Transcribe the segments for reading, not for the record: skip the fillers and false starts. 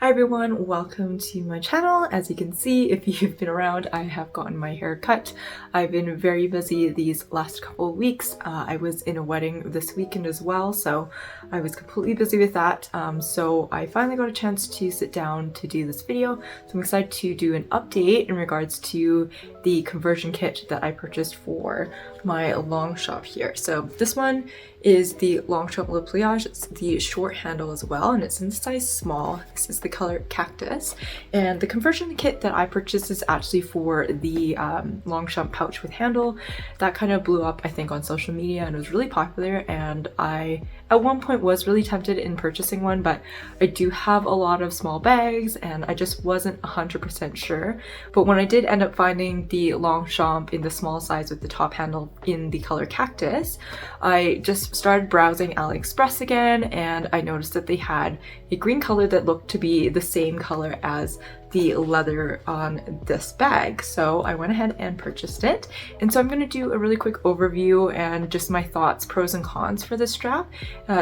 Hi everyone, welcome to my channel. As you can see, if you've been around, I have gotten my hair cut. I've been very busy these last couple of weeks. I was in a wedding this weekend as well, so I was completely busy with that. So I finally got a chance to sit down to do this video. So I'm excited to do an update in regards to the conversion kit that I purchased for my long shop here. So this one is the LONGCHAMP Le Pliage. It's the short handle as well, and it's in size small. This is the color Cactus. And the conversion kit that I purchased is actually for the LONGCHAMP pouch with handle. That kind of blew up, I think, on social media and was really popular, and I at one point was really tempted in purchasing one, but I do have a lot of small bags and I just wasn't 100% sure. But when I did end up finding the LONGCHAMP in the small size with the top handle in the color Cactus, I just started browsing AliExpress again, and I noticed that they had a green color that looked to be the same color as the leather on this bag. So I went ahead and purchased it. And so I'm going to do a really quick overview and just my thoughts, pros and cons for this strap,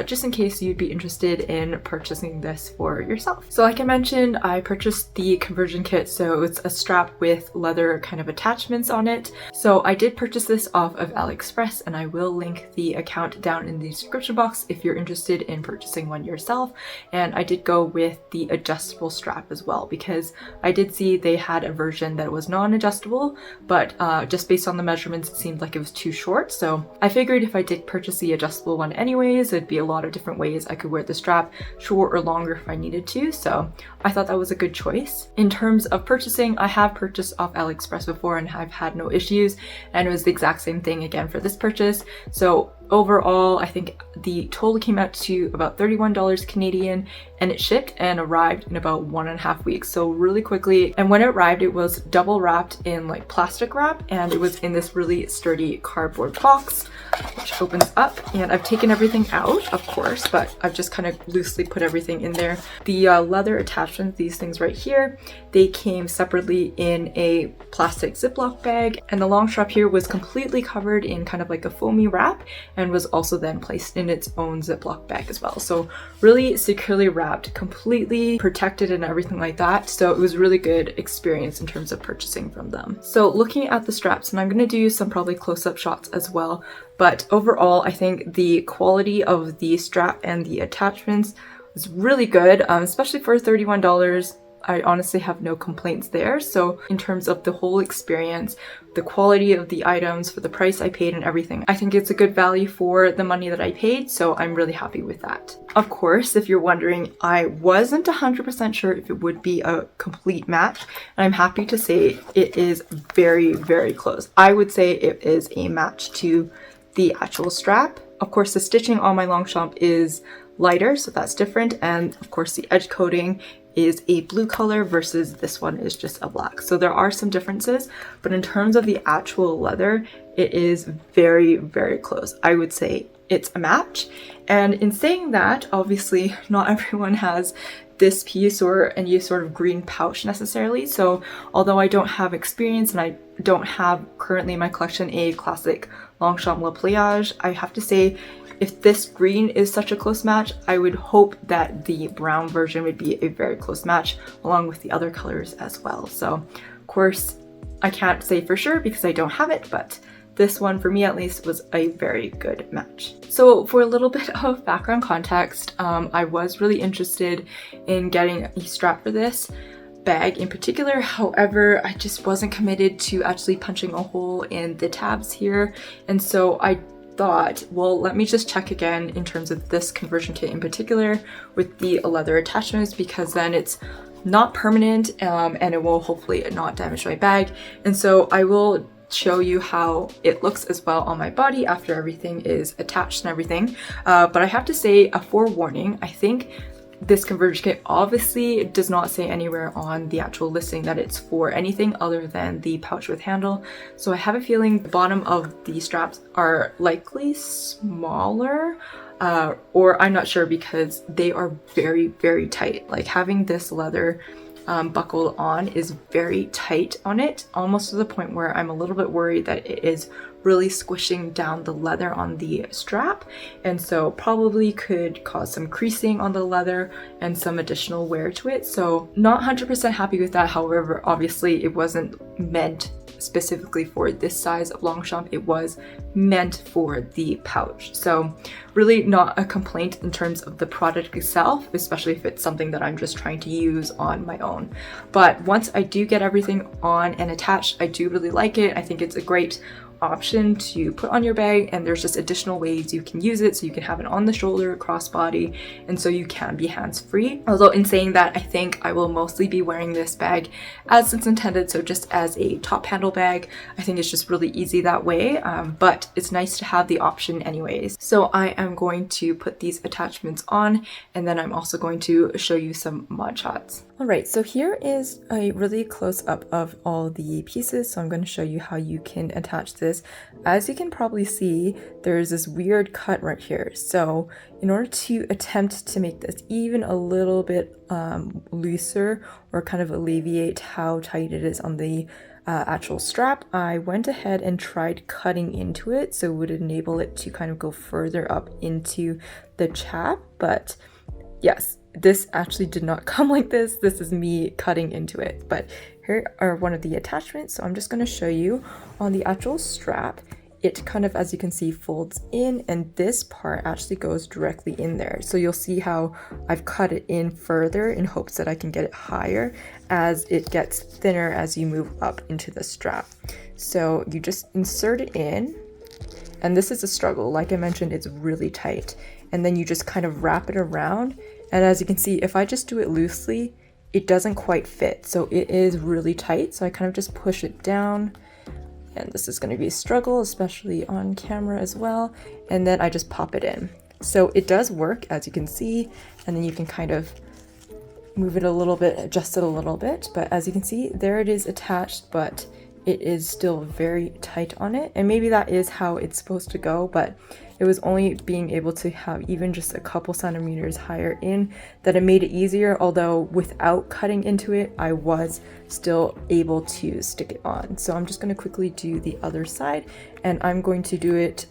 just in case you'd be interested in purchasing this for yourself. So like I mentioned, I purchased the conversion kit. So it's a strap with leather kind of attachments on it. So I did purchase this off of AliExpress, and I will link the account down in the description box if you're interested in purchasing one yourself. And I did go with the adjustable strap as well, because I did see they had a version that was non-adjustable, but just based on the measurements, it seemed like it was too short. So I figured if I did purchase the adjustable one anyways, it'd be a lot of different ways I could wear the strap, short or longer if I needed to. So I thought that was a good choice. In terms of purchasing, I have purchased off AliExpress before and I've had no issues, and it was the exact same thing again for this purchase. So overall, I think the total came out to about $31 Canadian, and it shipped and arrived in about 1.5 weeks. So really quickly. And when it arrived, it was double wrapped in like plastic wrap, and it was in this really sturdy cardboard box, which opens up. And I've taken everything out, of course, but I've just kind of loosely put everything in there. The leather attachments, these things right here, they came separately in a plastic Ziploc bag, and the long strap here was completely covered in kind of like a foamy wrap, and was also then placed in its own Ziploc bag as well. So really securely wrapped, completely protected and everything like that. So it was a really good experience in terms of purchasing from them. So looking at the straps, and I'm going to do some probably close-up shots as well, but overall I think the quality of the strap and the attachments was really good, especially for $31. I honestly have no complaints there. So in terms of the whole experience, the quality of the items, for the price I paid and everything, I think it's a good value for the money that I paid. So I'm really happy with that. Of course, if you're wondering, I wasn't 100% sure if it would be a complete match. And I'm happy to say it is very, very close. I would say it is a match to the actual strap. Of course, the stitching on my LONGCHAMP is lighter, so that's different. And of course, the edge coating is a blue color versus this one is just a black. So there are some differences, but in terms of the actual leather, it is very, very close. I would say it's a match. And in saying that, obviously not everyone has this piece or any sort of green pouch necessarily. So although I don't have experience and I don't have currently in my collection a classic LONGCHAMP Le Pliage, I have to say, if this green is such a close match, I would hope that the brown version would be a very close match along with the other colors as well. So of course, I can't say for sure because I don't have it, but this one for me at least was a very good match. So for a little bit of background context, I was really interested in getting a strap for this bag in particular. However, I just wasn't committed to actually punching a hole in the tabs here. And so I thought, well, let me just check again in terms of this conversion kit in particular with the leather attachments, because then it's not permanent and it will hopefully not damage my bag. And so I will show you how it looks as well on my body after everything is attached and everything. But I have to say a forewarning, I think this conversion kit obviously does not say anywhere on the actual listing that it's for anything other than the pouch with handle. So I have a feeling the bottom of the straps are likely smaller, or I'm not sure because they are very, very tight. Like having this leather buckled on is very tight on it, almost to the point where I'm a little bit worried that it is really squishing down the leather on the strap, and so probably could cause some creasing on the leather and some additional wear to it. So not 100% happy with that. However, obviously it wasn't meant specifically for this size of Longchamp. It was meant for the pouch. So really not a complaint in terms of the product itself, especially if it's something that I'm just trying to use on my own. But once I do get everything on and attached, I do really like it. I think it's a great option to put on your bag, and there's just additional ways you can use it. So you can have it on the shoulder, crossbody, and so you can be hands-free. Although in saying that, I think I will mostly be wearing this bag as it's intended, so just as a top handle bag. I think it's just really easy that way, but it's nice to have the option anyways. So I am going to put these attachments on, and then I'm also going to show you some mod shots. Alright, so here is a really close up of all the pieces. So I'm going to show you how you can attach this. As you can probably see, there's this weird cut right here. So in order to attempt to make this even a little bit looser, or kind of alleviate how tight it is on the actual strap, I went ahead and tried cutting into it, so it would enable it to kind of go further up into the chap. But yes, this actually did not come like this. This is me cutting into it. But here are one of the attachments. So I'm just going to show you on the actual strap. It kind of, as you can see, folds in, and this part actually goes directly in there. So you'll see how I've cut it in further in hopes that I can get it higher as it gets thinner as you move up into the strap. So you just insert it in, and this is a struggle. Like I mentioned, it's really tight. And then you just kind of wrap it around. And as you can see, if I just do it loosely, it doesn't quite fit. So it is really tight. So I kind of just push it down. And this is going to be a struggle, especially on camera as well. And then I just pop it in. So it does work, as you can see. And then you can kind of move it a little bit, adjust it a little bit. But as you can see, there it is attached, but it is still very tight on it. And maybe that is how it's supposed to go, but it was only being able to have even just a couple centimeters higher in that it made it easier, although without cutting into it, I was still able to stick it on. So I'm just going to quickly do the other side, and I'm going to do it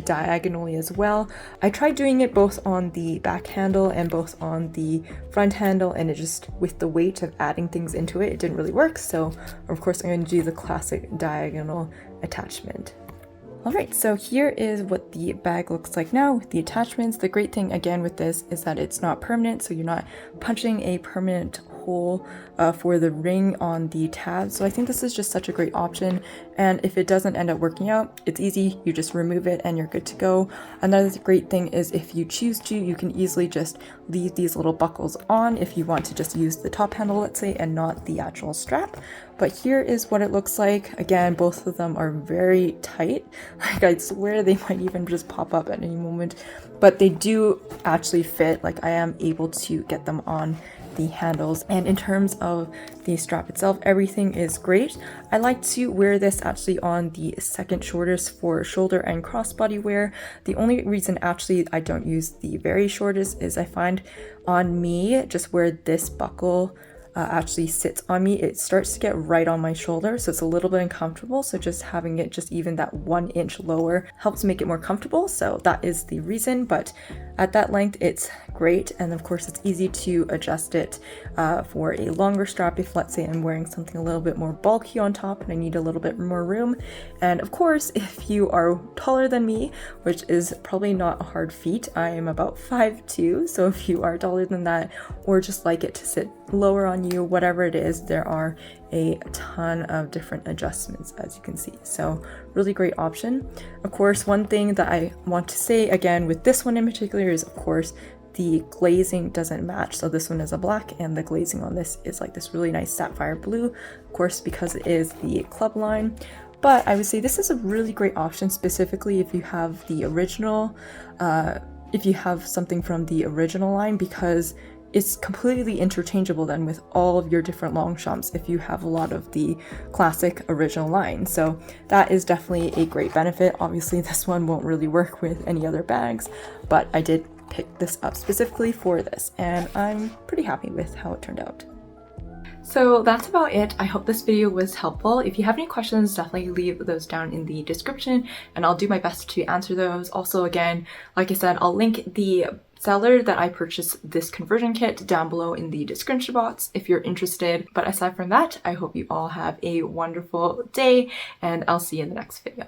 diagonally as well. I tried doing it both on the back handle and both on the front handle, and it just, with the weight of adding things into it, it didn't really work. So of course I'm going to do the classic diagonal attachment. Alright, so here is what the bag looks like now with the attachments. The great thing again with this is that it's not permanent, so you're not punching a permanent hole for the ring on the tab. So I think this is just such a great option, and if it doesn't end up working out, it's easy. You just remove it and you're good to go. Another great thing is if you choose to, you can easily just leave these little buckles on if you want to just use the top handle, let's say, and not the actual strap. But here is what it looks like. Again, both of them are very tight. Like, I swear they might even just pop up at any moment, but they do actually fit. Like, I am able to get them on the handles. And in terms of the strap itself, everything is great. I like to wear this actually on the second shortest for shoulder and crossbody wear. The only reason actually I don't use the very shortest is I find on me, just where this buckle actually sits on me, it starts to get right on my shoulder, so it's a little bit uncomfortable. So just having it just even that 1 inch lower helps make it more comfortable. So that is the reason, but at that length it's great. And of course it's easy to adjust it for a longer strap if, let's say, I'm wearing something a little bit more bulky on top and I need a little bit more room. And of course, if you are taller than me, which is probably not a hard feat, I am about 5'2", so if you are taller than that, or just like it to sit lower on you, whatever it is, there are a ton of different adjustments, as you can see. So really great option. Of course, one thing that I want to say again with this one in particular is, of course, the glazing doesn't match. So this one is a black and the glazing on this is like this really nice sapphire blue, of course, because it is the club line. But I would say this is a really great option, specifically if you have the original, if you have something from the original line, because it's completely interchangeable then with all of your different Longchamps if you have a lot of the classic original line. So that is definitely a great benefit. Obviously this one won't really work with any other bags, but I did pick this up specifically for this, and I'm pretty happy with how it turned out. So that's about it. I hope this video was helpful. If you have any questions, definitely leave those down in the description and I'll do my best to answer those. Also, again, like I said, I'll link the seller that I purchased this conversion kit down below in the description box if you're interested. But aside from that, I hope you all have a wonderful day and I'll see you in the next video.